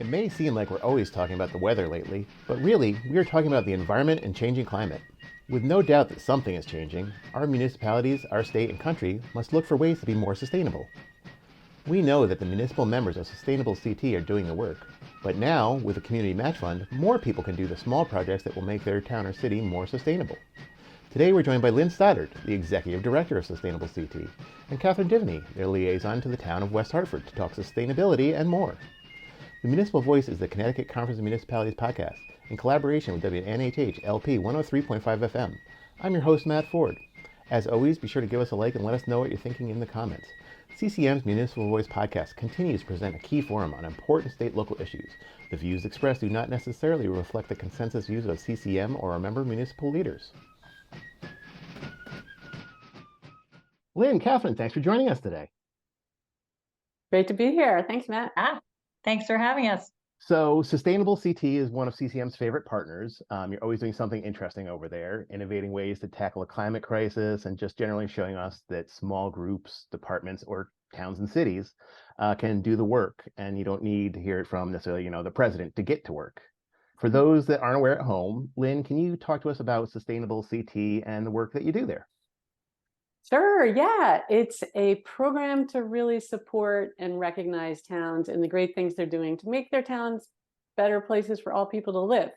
It may seem like we're always talking about the weather lately, but really, we are talking about the environment and changing climate. With no doubt that something is changing, our municipalities, our state, and country must look for ways to be more sustainable. We know that the municipal members of Sustainable CT are doing the work, but now, with the Community Match Fund, more people can do the small projects that will make their town or city more sustainable. Today we're joined by Lynn Stoddard, the Executive Director of Sustainable CT, and Catherine Diviney, their liaison to the town of West Hartford, to talk sustainability and more. The Municipal Voice is the Connecticut Conference of Municipalities podcast in collaboration with WNHH LP 103.5 FM. I'm your host, Matt Ford. As always, be sure to give us a like and let us know what you're thinking in the comments. CCM's Municipal Voice podcast continues to present a key forum on important state-local issues. The views expressed do not necessarily reflect the consensus views of CCM or our member municipal leaders. Lynn, Catherine, thanks for joining us today. Great to be here. Thanks, Matt. Thanks for having us. So Sustainable CT is one of CCM's favorite partners. You're always doing something interesting over there, innovating ways to tackle a climate crisis and just generally showing us that small groups, departments, or towns and cities can do the work, and you don't need to hear it from necessarily, the president to get to work. For those that aren't aware at home, Lynn, can you talk to us about Sustainable CT and the work that you do there? Sure. Yeah. It's a program to really support and recognize towns and the great things they're doing to make their towns better places for all people to live.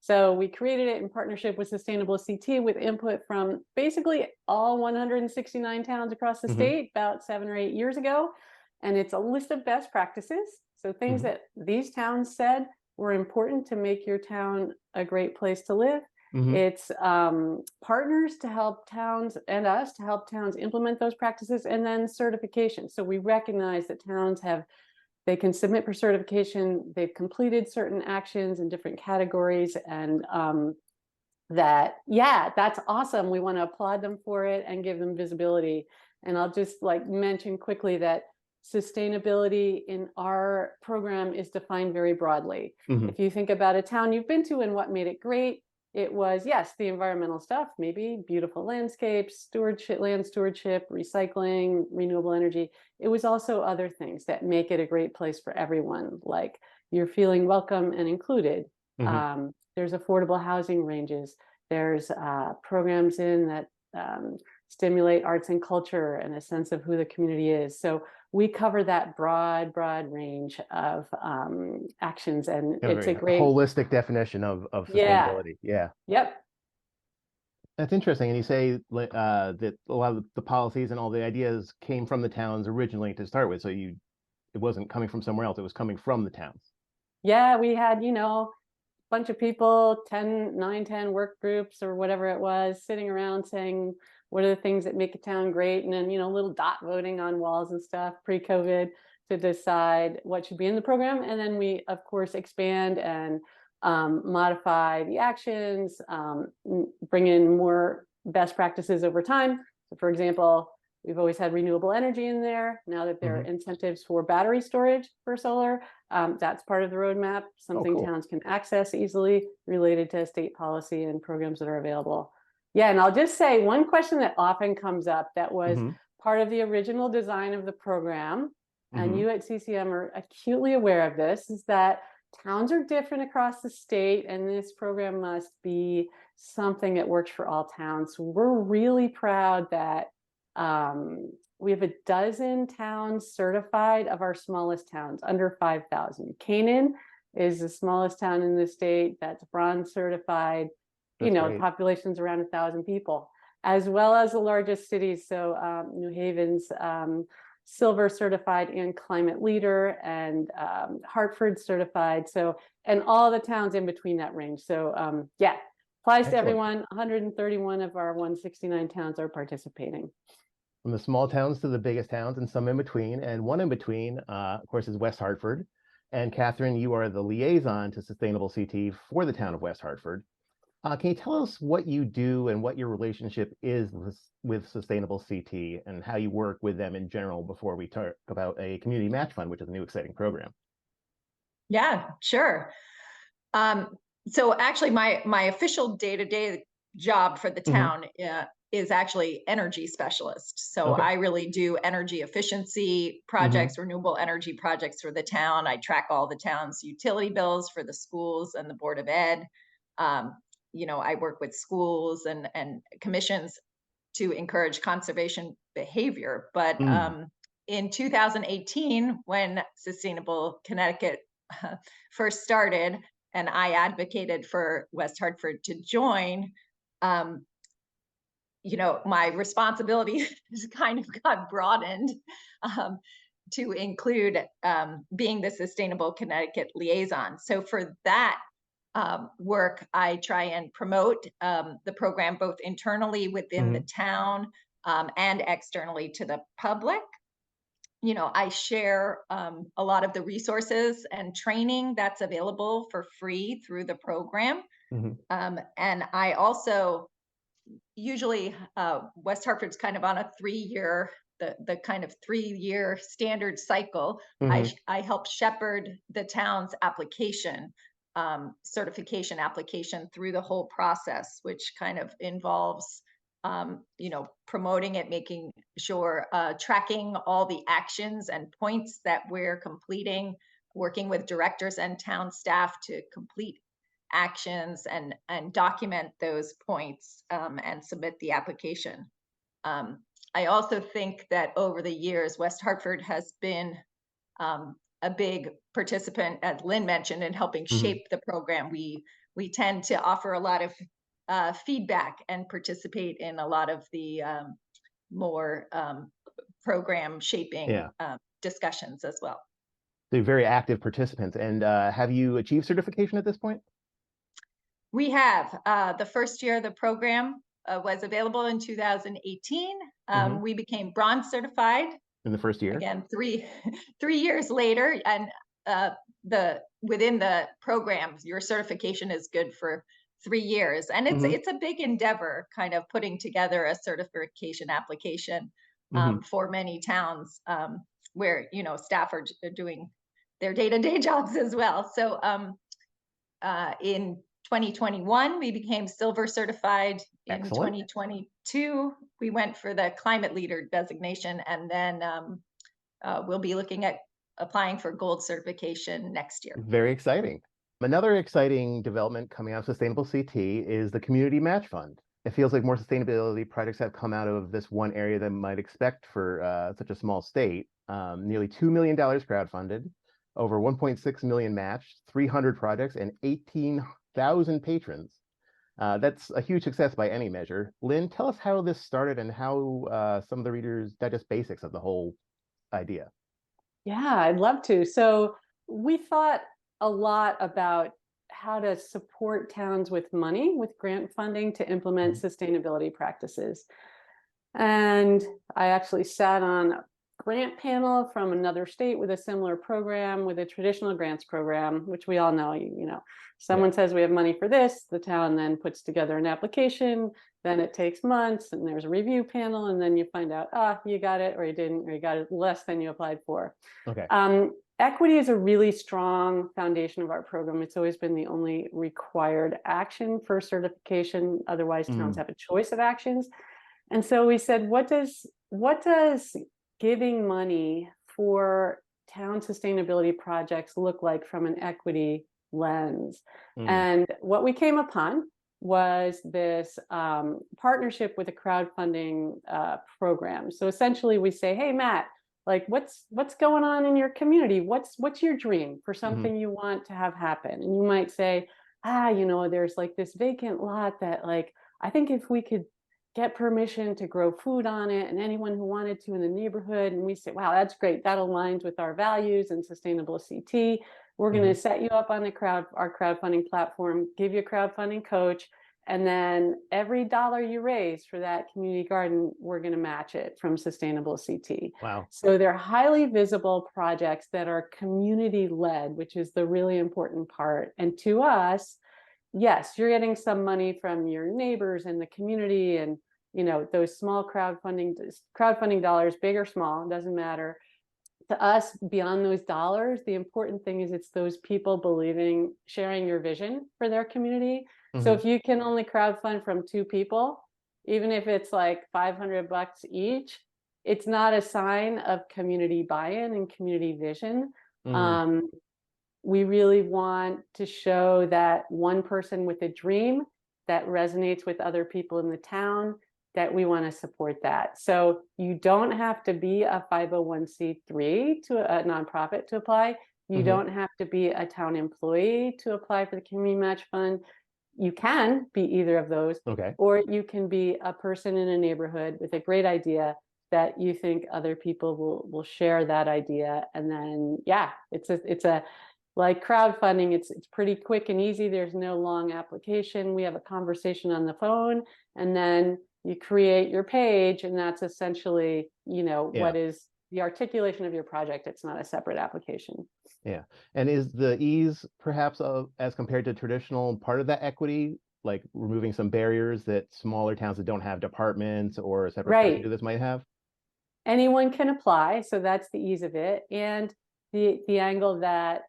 So we created it in partnership with Sustainable CT with input from basically all 169 towns across the state about 7 or 8 years ago. And it's a list of best practices. So things that these towns said were important to make your town a great place to live. It's partners to help towns and us to help towns implement those practices, and then certification. So we recognize that towns they can submit for certification. They've completed certain actions in different categories, and that's awesome. We want to applaud them for it and give them visibility. And I'll just mention quickly that sustainability in our program is defined very broadly. If you think about a town you've been to and what made it great, it was, yes, the environmental stuff, maybe beautiful landscapes, land stewardship, recycling, renewable energy. It was also other things that make it a great place for everyone, like you're feeling welcome and included. There's affordable housing ranges. There's programs in that stimulate arts and culture and a sense of who the community is. So we cover that broad range of actions, and it's a great holistic definition of sustainability. Yeah. Yep. That's interesting. And you say that a lot of the policies and all the ideas came from the towns originally to start with. So it wasn't coming from somewhere else. It was coming from the towns. Yeah, we had, a bunch of people, 10 work groups or whatever it was, sitting around saying, what are the things that make a town great? And then, little dot voting on walls and stuff pre-COVID to decide what should be in the program. And then we, of course, expand and modify the actions, bring in more best practices over time. So for example, we've always had renewable energy in there. Now that there are incentives for battery storage for solar, that's part of the roadmap, something towns can access easily related to state policy and programs that are available. Yeah, and I'll just say one question that often comes up that was part of the original design of the program, and you at CCM are acutely aware of this, is that towns are different across the state, and this program must be something that works for all towns. So we're really proud that we have a dozen towns certified of our smallest towns, under 5,000. Canaan is the smallest town in the state that's bronze certified. Population's around 1,000 people, as well as the largest cities. So New Haven's silver certified and climate leader, and Hartford certified. So, and all the towns in between that range. So applies to everyone. 131 of our 169 towns are participating. From the small towns to the biggest towns, and some in between. And one in between, of course, is West Hartford. And Catherine, you are the liaison to Sustainable CT for the town of West Hartford. Can you tell us what you do and what your relationship is with Sustainable CT and how you work with them in general before we talk about a community match fund, which is a new exciting program? Yeah, sure. So actually my official day-to-day job for the town is actually energy specialist. So Okay. I really do energy efficiency projects, renewable energy projects for the town. I track all the town's utility bills for the schools and the Board of Ed. I work with schools and commissions to encourage conservation behavior. But in 2018, when Sustainable Connecticut first started, and I advocated for West Hartford to join, my responsibility has kind of got broadened to include being the Sustainable Connecticut liaison. So for that work, I try and promote the program both internally within the town and externally to the public. I share a lot of the resources and training that's available for free through the program. And I also usually West Hartford's kind of on a 3-year, the kind of 3-year standard cycle. I help shepherd the town's application, certification application through the whole process, which kind of involves promoting it, making sure, tracking all the actions and points that we're completing, working with directors and town staff to complete actions and document those points and submit the application. I also think that over the years, West Hartford has been a big participant, as Lynn mentioned, in helping shape the program. We tend to offer a lot of feedback and participate in a lot of the more program shaping discussions as well. So you're very active participants. And have you achieved certification at this point? We have. The first year of the program was available in 2018. We became bronze certified in the first year. Again, 3 years later, and within the program, your certification is good for 3 years, and it's a big endeavor, kind of putting together a certification application for many towns where staff are doing their day-to-day jobs as well. So in 2021, we became silver certified. In 2022, we went for the climate leader designation, and then we'll be looking at applying for gold certification next year. Very exciting. Another exciting development coming out of Sustainable CT is the Community Match Fund. It feels like more sustainability projects have come out of this one area than might expect for such a small state. Nearly $2 million crowdfunded, over 1.6 million matched, 300 projects, and 18,000 patrons. That's a huge success by any measure. Lynn, tell us how this started and how some of the readers digest basics of the whole idea. Yeah, I'd love to. So we thought a lot about how to support towns with money, with grant funding to implement sustainability practices. And I actually sat on a grant panel from another state with a similar program, with a traditional grants program, which we all know, someone says we have money for this, the town then puts together an application, then it takes months and there's a review panel, and then you find out, you got it or you didn't, or you got it less than you applied for. Okay. Equity is a really strong foundation of our program. It's always been the only required action for certification. Otherwise, towns have a choice of actions. And so we said, what does giving money for town sustainability projects look like from an equity lens? And what we came upon was this partnership with a crowdfunding program. So essentially we say, hey, Matt, like what's going on in your community? What's your dream for something you want to have happen? And you might say, there's like this vacant lot that like, I think if we could get permission to grow food on it and anyone who wanted to in the neighborhood. And we say, wow, that's great. That aligns with our values and Sustainable CT. We're going to set you up on our crowdfunding platform, give you a crowdfunding coach. And then every dollar you raise for that community garden, we're going to match it from Sustainable CT. Wow. So they're highly visible projects that are community led, which is the really important part. And to us, yes, you're getting some money from your neighbors and the community and, those small crowdfunding dollars, big or small, doesn't matter. To us, beyond those dollars, the important thing is it's those people believing, sharing your vision for their community. So if you can only crowdfund from 2 people, even if it's like $500 each, it's not a sign of community buy-in and community vision. Mm, We really want to show that one person with a dream that resonates with other people in the town, that we want to support that. So you don't have to be a 501c3 to a nonprofit to apply. You mhm. don't have to be a town employee to apply for the community match fund. You can be either of those, Okay. or you can be a person in a neighborhood with a great idea that you think other people will share that idea. And then, yeah, it's a like crowdfunding, it's pretty quick and easy. There's no long application. We have a conversation on the phone, and then you create your page, and that's essentially, Yeah. what is the articulation of your project. It's not a separate application. Yeah. And is the ease perhaps as compared to traditional part of that equity, like removing some barriers that smaller towns that don't have departments or a separate person to Right. do this might have? Anyone can apply, so that's the ease of it. And the angle that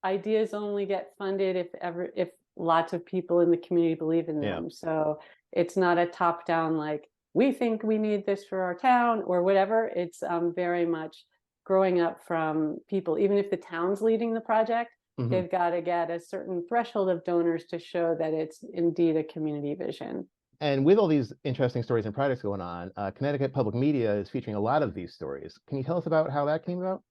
ideas only get funded if lots of people in the community believe in Yeah. them. So it's not a top down, like, we think we need this for our town or whatever. It's very much growing up from people. Even if the town's leading the project, Hmm. they've got to get a certain threshold of donors to show that it's indeed a community vision. And with all these interesting stories and projects going on, Connecticut Public Media is featuring a lot of these stories. Can you tell us about how that came about?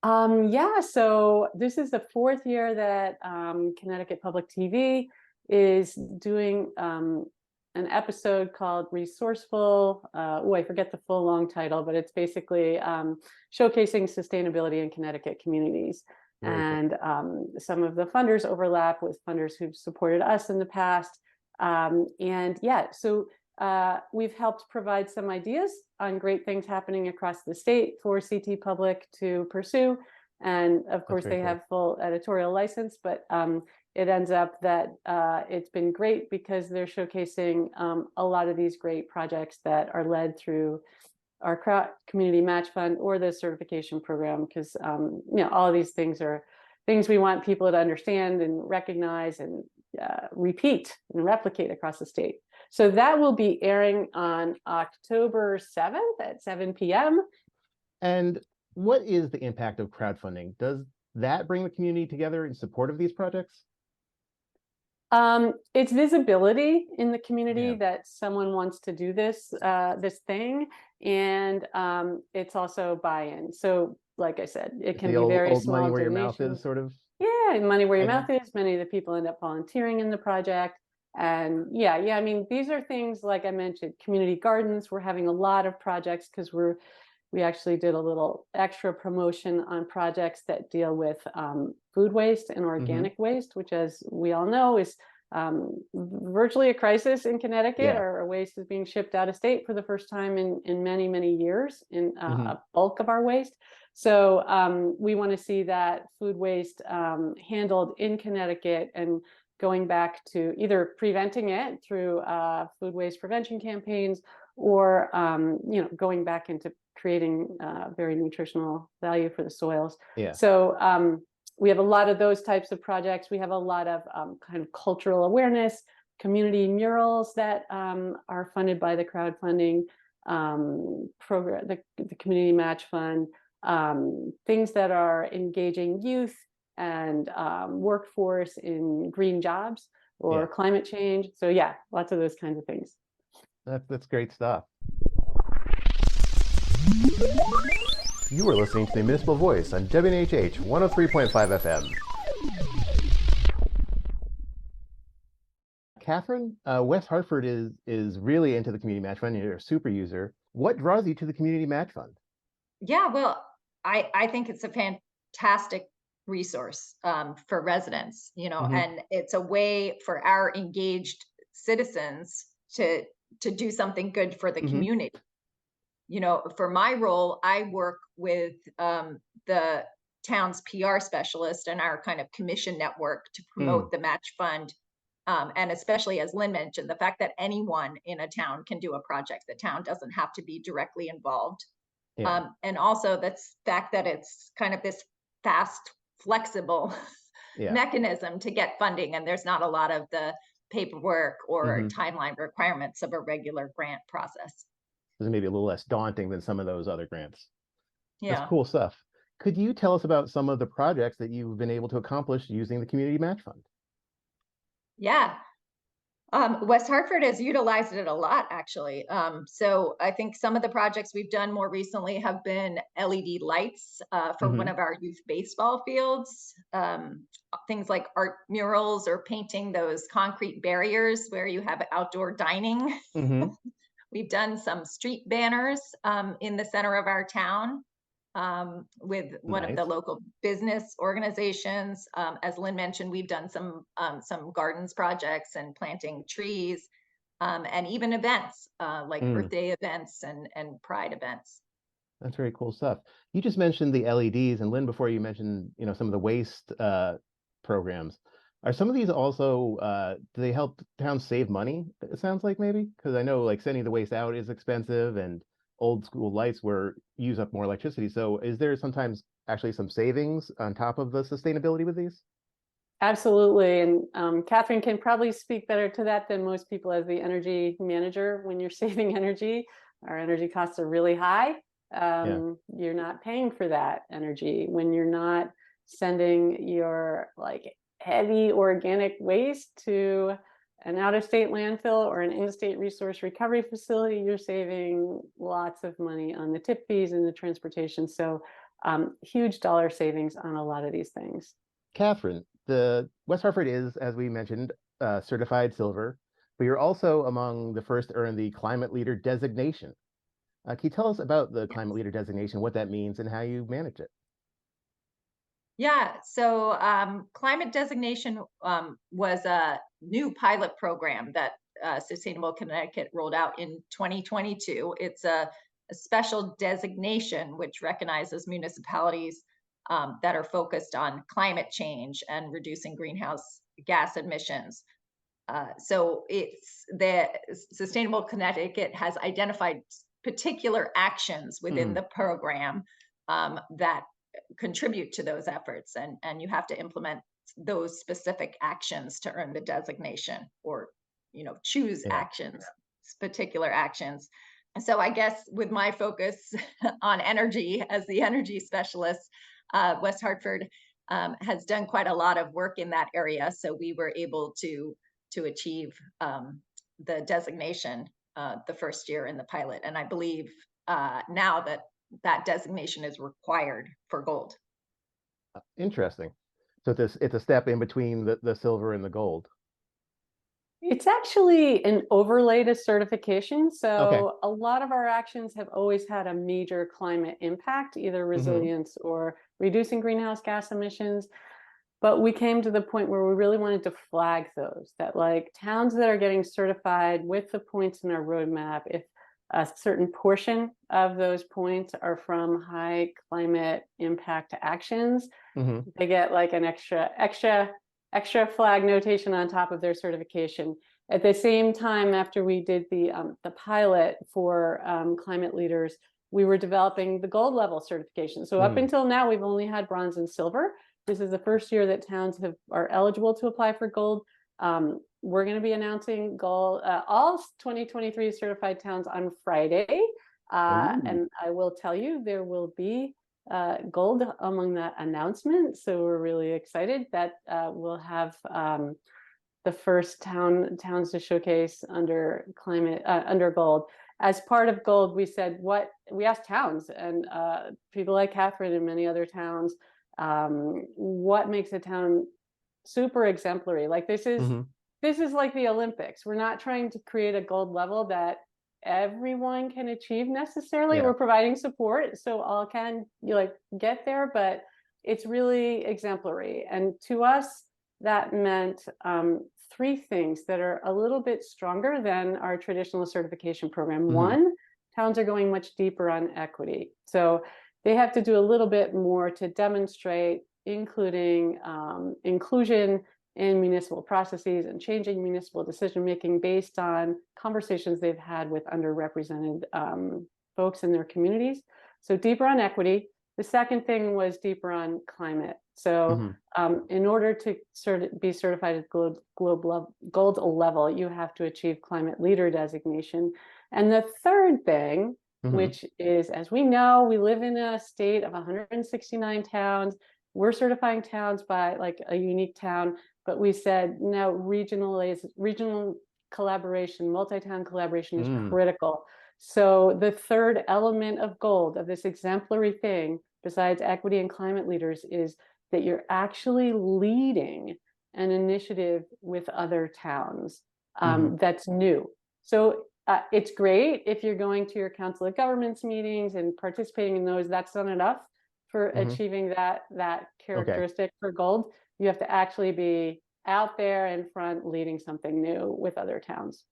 Yeah, so this is the fourth year that Connecticut Public TV is doing an episode called Resourceful. I forget the full long title, but it's basically showcasing sustainability in Connecticut communities. Very cool. And some of the funders overlap with funders who've supported us in the past. And yeah, so we've helped provide some ideas on great things happening across the state for CT Public to pursue. And of That's course, very they cool. have full editorial license, but it ends up that it's been great because they're showcasing a lot of these great projects that are led through our community match fund or the certification program, because all of these things are things we want people to understand and recognize and repeat and replicate across the state. So that will be airing on October 7th at 7 p.m. And what is the impact of crowdfunding? Does that bring the community together in support of these projects? It's visibility in the community Yeah. that someone wants to do this thing, and it's also buy-in. So, like I said, it It's can the be very old money small where your mouth is donations. sort of Yeah, and money where your idea. mouth is. Many of the people end up volunteering in the project. And yeah, I mean, these are things like I mentioned, community gardens. We're having a lot of projects because we actually did a little extra promotion on projects that deal with food waste and Hmm. organic waste, which, as we all know, is virtually a crisis in Connecticut. Yeah. Our waste is being shipped out of state for the first time in many, many years, in Hmm. a bulk of our waste. So we want to see that food waste handled in Connecticut and going back to either preventing it through food waste prevention campaigns, or going back into creating very nutritional value for the soils. Yeah. So we have a lot of those types of projects. We have a lot of kind of cultural awareness, community murals that are funded by the crowdfunding program, the Community Match Fund, things that are engaging youth and workforce in green jobs Yeah. or climate change. So yeah, lots of those kinds of things. That's great stuff. You are listening to the Municipal Voice on WNHH 103.5 FM. Catherine, West Hartford is really into the Community Match Fund. You're a super user. What draws you to the Community Match Fund? Yeah, well, I think it's a fantastic resource for residents, Hmm. and it's a way for our engaged citizens to do something good for the Hmm. community. For my role, I work with the town's PR specialist and our kind of commission network to Mm. promote the match fund. And especially, as Lynn mentioned, the fact that anyone in a town can do a project. The town doesn't have to be directly involved. Yeah. And also the fact that it's kind of this fast, flexible Yeah. mechanism to get funding. And there's not a lot of the paperwork or Mm-hmm. timeline requirements of a regular grant process. This maybe a little less daunting than some of those other grants. That's Yeah, cool stuff. Could you tell us about some of the projects that you've been able to accomplish using the Community Match Fund? yeah. West Hartford has utilized it a lot, actually. So I think some of the projects we've done more recently have been LED lights for one Mm-hmm. of our youth baseball fields. Things like art murals or painting those concrete barriers where you have outdoor dining. Mm-hmm. We've done some street banners in the center of our town with one of the Nice. local business organizations. As Lynn mentioned, we've done some gardens projects and planting trees, and even events like Mm, birthday events and pride events. that's very cool stuff. You just mentioned the LEDs, and Lynn, before you mentioned, some of the waste programs. Are some of these also do they help towns save money? It sounds like maybe because I know like sending the waste out is expensive, and old school lights were use up more electricity. So is there sometimes actually some savings on top of the sustainability with these? Absolutely. And Catherine can probably speak better to that than most people as the energy manager. When you're saving energy, our energy costs are really high. Yeah. You're not paying for that energy when you're not sending your like heavy organic waste to an out-of-state landfill or an in-state resource recovery facility. You're saving lots of money on the tip fees and the transportation. So huge dollar savings on a lot of these things. Catherine, the West Hartford is, as we mentioned, certified silver, but you're also among the first to earn the Climate Leader designation. Can you tell us about the Climate Leader designation, what that means, and how you manage it? Yeah, so climate designation was a new pilot program that Sustainable Connecticut rolled out in 2022. It's a special designation which recognizes municipalities that are focused on climate change and reducing greenhouse gas emissions. So it's the Sustainable Connecticut has identified particular actions within Mm, the program that contribute to those efforts, and you have to implement those specific actions to earn the designation, or choose yeah. actions, particular actions. And so I guess with my focus on energy as the energy specialist, West Hartford has done quite a lot of work in that area, so we were able to achieve the designation the first year in the pilot, and I believe now that designation is required for gold. Interesting. So it's a step in between the silver and the gold. It's actually an overlay to certification. Okay. So a lot of our actions have always had a major climate impact, either Hmm. resilience or reducing greenhouse gas emissions. But we came to the point where we really wanted to flag those, that like towns that are getting certified with the points in our roadmap, if a certain portion of those points are from high climate impact actions, Hmm. they get like an extra flag notation on top of their certification. At the same time, after we did the pilot for climate leaders, we were developing the gold level certification. So up Mm. until now, we've only had bronze and silver. This is the first year that towns are eligible to apply for gold. We're going to be announcing gold, all 2023 certified towns on Friday. Ooh. And I will tell you, there will be gold among that announcement. So we're really excited that we'll have the first towns to showcase under climate under gold. As part of gold, we asked towns and people like Catherine and many other towns, what makes a town super exemplary? Like this is Hmm. like the Olympics. We're not trying to create a gold level that everyone can achieve necessarily. Yeah. We're providing support so all can get there, but it's really exemplary. And to us, that meant three things that are a little bit stronger than our traditional certification program. Hmm. One, towns are going much deeper on equity. So they have to do a little bit more to demonstrate, including inclusion in municipal processes and changing municipal decision making based on conversations they've had with underrepresented folks in their communities. So deeper on equity. The second thing was deeper on climate. So Mhm. in order to be certified at gold level, you have to achieve climate leader designation. And the third thing, Mhm. which is, as we know, we live in a state of 169 towns. We're certifying towns by like a unique town, but we said no, regional collaboration, multi-town collaboration is Mm. critical. So the third element of gold, of this exemplary thing, besides equity and climate leaders, is that you're actually leading an initiative with other towns Mhm. that's new. So it's great if you're going to your council of governments meetings and participating in those. That's not enough for Mhm. achieving that Okay. characteristic for gold. You have to actually be out there in front leading something new with other towns.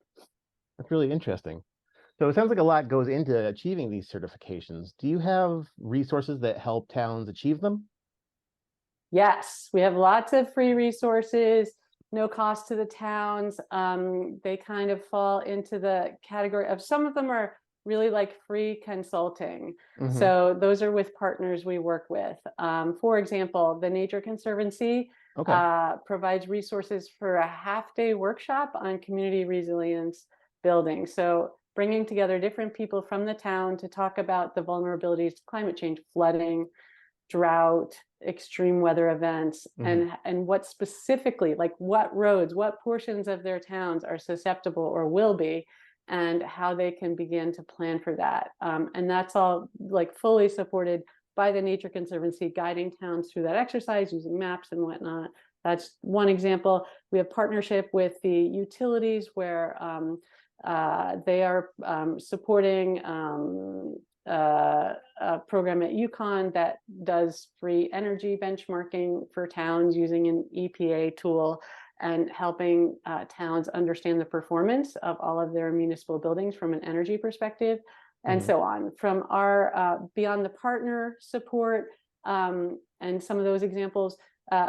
That's really interesting. So it sounds like a lot goes into achieving these certifications. Do you have resources that help towns achieve them? Yes, we have lots of free resources, no cost to the towns. They kind of fall into the category of, some of them are really like free consulting. Mhm. So those are with partners we work with. For example, the Nature Conservancy Okay. provides resources for a half-day workshop on community resilience building. So bringing together different people from the town to talk about the vulnerabilities to climate change, flooding, drought, extreme weather events, Mhm. and what specifically, like what roads, what portions of their towns are susceptible or will be, and how they can begin to plan for that. And that's all like fully supported by the Nature Conservancy, guiding towns through that exercise using maps and whatnot. That's one example. We have partnership with the utilities where they are supporting a program at UConn that does free energy benchmarking for towns using an EPA tool and helping towns understand the performance of all of their municipal buildings from an energy perspective, and Mhm. so on. From our beyond the partner support and some of those examples,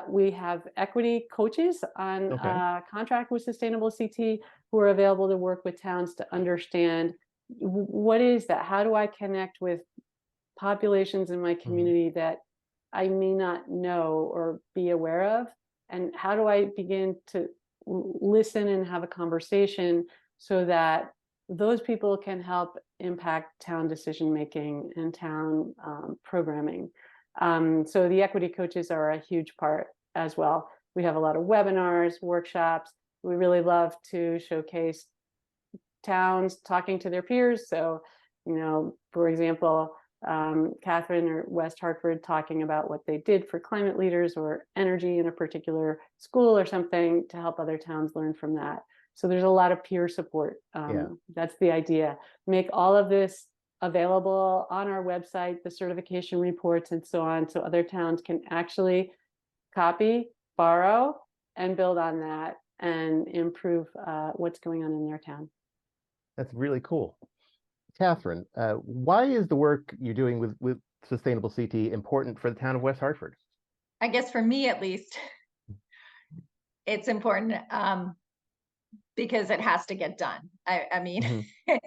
we have equity coaches on Okay. contract with Sustainable CT who are available to work with towns to understand what is that? How do I connect with populations in my Mhm. community that I may not know or be aware of? And how do I begin to listen and have a conversation so that those people can help impact town decision making and town programming? So the equity coaches are a huge part as well. We have a lot of webinars, workshops. We really love to showcase towns talking to their peers. So, for example, Catherine or West Hartford talking about what they did for climate leaders or energy in a particular school or something to help other towns learn from that. So there's a lot of peer support. Yeah. That's the idea. Make all of this available on our website, the certification reports and so on, so other towns can actually copy, borrow, and build on that and improve what's going on in their town. That's really cool. Catherine, why is the work you're doing with Sustainable CT important for the town of West Hartford? I guess for me, at least, it's important because it has to get done. I mean, Mhm.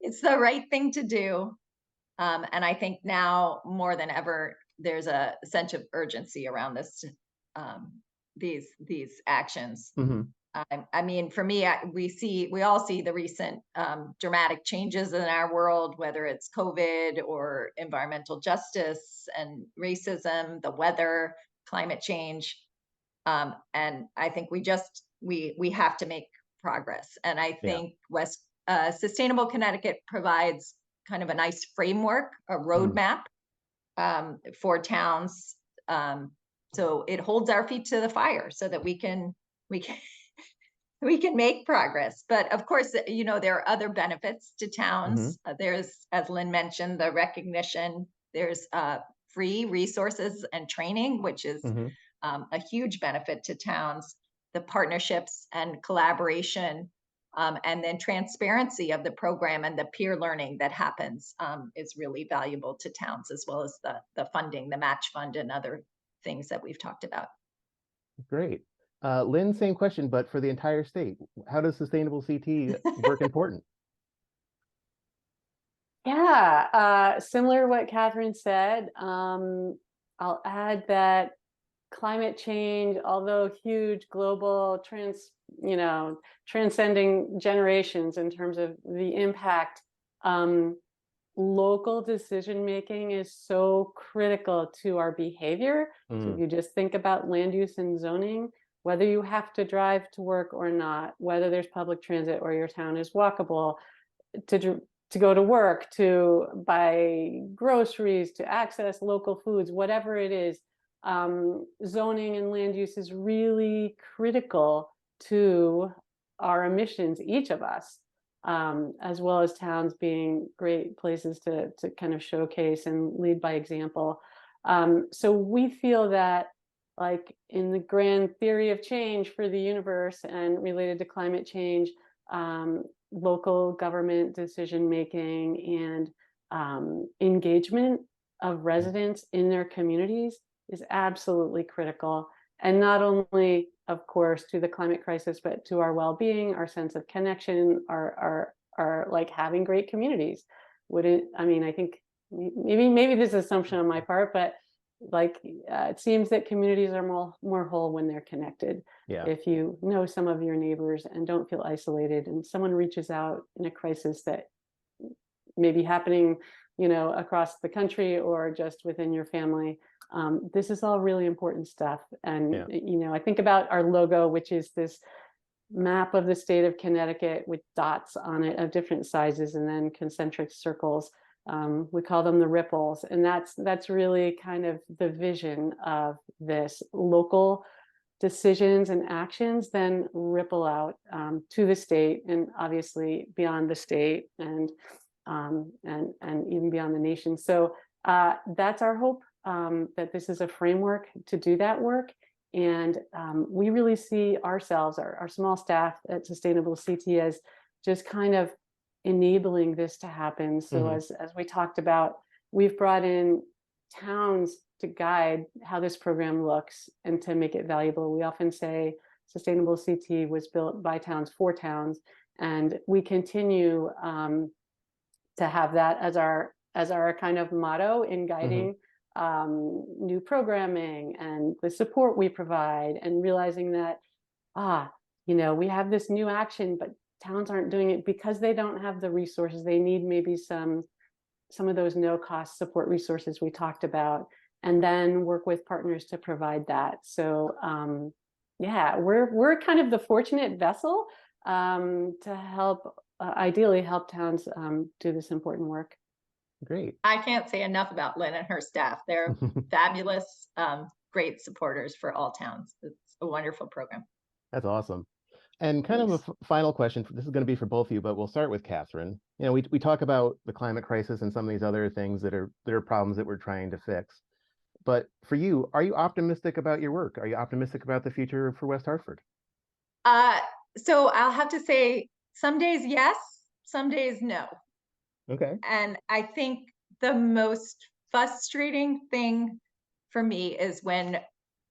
it's the right thing to do. And I think now more than ever, there's a sense of urgency around this, these actions. Mhm. I mean, for me, we all see the recent dramatic changes in our world, whether it's COVID or environmental justice and racism, the weather, climate change, and I think we have to make progress. And I Yeah. think Sustainable Connecticut provides kind of a nice framework, a Mhm. roadmap for towns. So it holds our feet to the fire so that we can we can make progress. But of course, there are other benefits to Mhm. towns. There's, as Lynn mentioned, the recognition. There's free resources and training, which is Mhm. a huge benefit to towns. The partnerships and collaboration, and then transparency of the program and the peer learning that happens is really valuable to towns, as well as the funding, the match fund, and other things that we've talked about. Great. Lynn, same question, but for the entire state. How does Sustainable CT work important? Yeah, similar to what Catherine said. I'll add that climate change, although huge, global, transcending generations in terms of the impact, local decision making is so critical to our behavior. So if you just think about land use and zoning, whether you have to drive to work or not, whether there's public transit or your town is walkable, to go to work, to buy groceries, to access local foods, whatever it is, zoning and land use is really critical to our emissions, each of us, as well as towns being great places to kind of showcase and lead by example. So we feel that, like in the grand theory of change for the universe and related to climate change, local government decision making and engagement of residents in their communities is absolutely critical. And not only, of course, to the climate crisis, but to our well-being, our sense of connection, our like having great communities. I think maybe this is an assumption on my part, but like it seems that communities are more whole when they're connected. Yeah. If you know some of your neighbors and don't feel isolated, and someone reaches out in a crisis that may be happening, across the country or just within your family, this is all really important stuff. And I think about our logo, which is this map of the state of Connecticut with dots on it of different sizes and then concentric circles. We call them the ripples, and that's really kind of the vision of this. Local decisions and actions then ripple out to the state, and obviously beyond the state, and even beyond the nation. So that's our hope, that this is a framework to do that work. And we really see ourselves, our small staff at Sustainable CT, as just kind of enabling this to happen. So as we talked about, we've brought in towns to guide how this program looks and to make it valuable. We often say Sustainable CT was built by towns for towns, and we continue to have that as our kind of motto in guiding new programming and the support we provide, and realizing that we have this new action, but towns aren't doing it because they don't have the resources. They need maybe some of those no-cost support resources we talked about, and then work with partners to provide that. So we're kind of the fortunate vessel to help, ideally help towns do this important work. Great. I can't say enough about Lynn and her staff. They're fabulous, great supporters for all towns. It's a wonderful program. That's awesome. And kind of a final question. This is going to be for both of you, but we'll start with Catherine. We talk about the climate crisis and some of these other things that are problems that we're trying to fix. But for you, are you optimistic about your work? Are you optimistic about the future for West Hartford? So I'll have to say, some days yes, some days no. Okay. And I think the most frustrating thing for me is when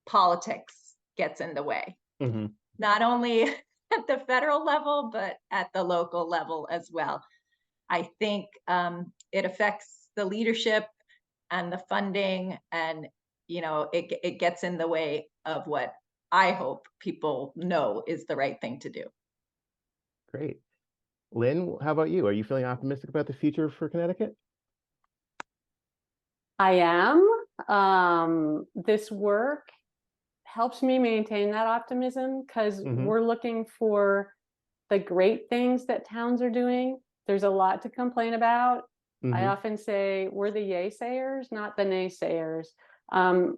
politics gets in the way. Not only at the federal level, but at the local level as well. I think it affects the leadership and the funding, and it gets in the way of what I hope people know is the right thing to do. Great. Lynn, how about you? Are you feeling optimistic about the future for Connecticut? I am. This work helps me maintain that optimism, because we're looking for the great things that towns are doing. There's a lot to complain about. I often say we're the yay-sayers, not the naysayers.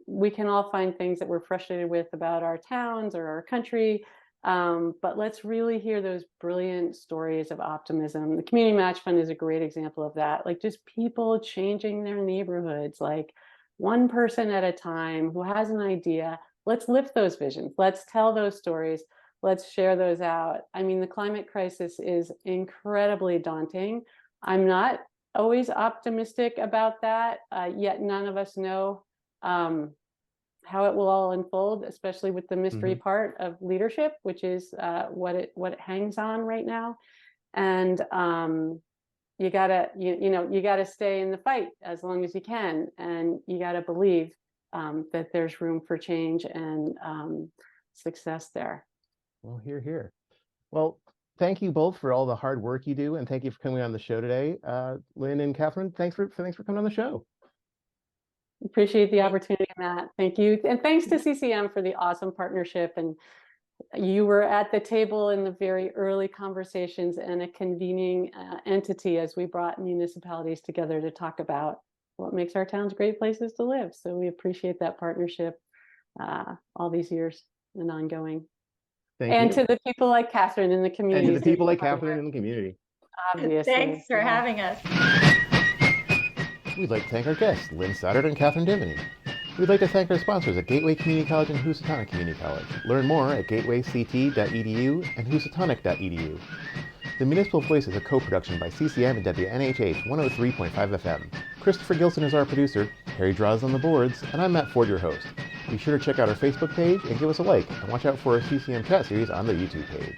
We can all find things that we're frustrated with about our towns or our country, but let's really hear those brilliant stories of optimism. The Community Match Fund is a great example of that. Like, just people changing their neighborhoods, like one person at a time who has an idea. Let's lift those visions. Let's tell those stories. Let's share those out. I mean, the climate crisis is incredibly daunting. I'm not always optimistic about that, yet none of us know how it will all unfold, especially with the mystery part of leadership, which is what it hangs on right now. And you gotta stay in the fight as long as you can, and you gotta believe. that there's room for change and success there. Well, here. Well, thank you both for all the hard work you do, and thank you for coming on the show today. Lynn and Catherine, thanks for coming on the show. Appreciate the opportunity, Matt. Thank you. And thanks to CCM for the awesome partnership. And you were at the table in the very early conversations and a convening entity as we brought municipalities together to talk about what makes our towns great places to live. So we appreciate that partnership all these years and ongoing. Thank you. To the people like Catherine in the community. And to the people like Catherine in the community. Obviously. Thanks for having us. We'd like to thank our guests, Lynn Stoddard and Catherine Diviney. We'd like to thank our sponsors at Gateway Community College and Housatonic Community College. Learn more at gatewayct.edu and housatonic.edu. The Municipal Voice is a co-production by CCM and WNHH 103.5 FM. Christopher Gilson is our producer, Harry Draws on the boards, and I'm Matt Ford, your host. Be sure to check out our Facebook page and give us a like, and watch out for our CCM chat series on the YouTube page.